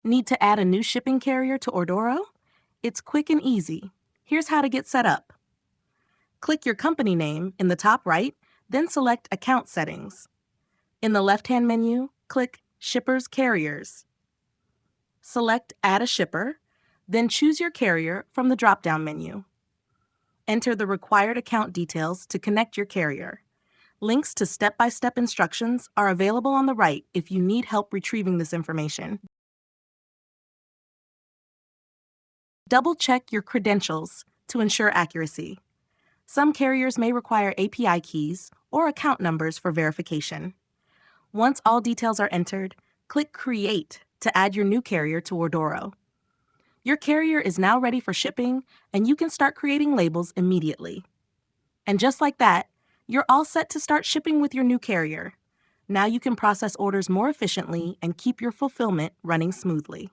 Need to add a new shipping carrier to Ordoro? It's quick and easy. Here's how to get set up. Click your company name in the top right, then select Account Settings. In the left-hand menu, click Shippers Carriers. Select Add a Shipper, then choose your carrier from the drop-down menu. Enter the required account details to connect your carrier. Links to step-by-step instructions are available on the right if you need help retrieving this information. Double-check your credentials to ensure accuracy. Some carriers may require API keys or account numbers for verification. Once all details are entered, click Create to add your new carrier to Ordoro. Your carrier is now ready for shipping, and you can start creating labels immediately. And just like that, you're all set to start shipping with your new carrier. Now you can process orders more efficiently and keep your fulfillment running smoothly.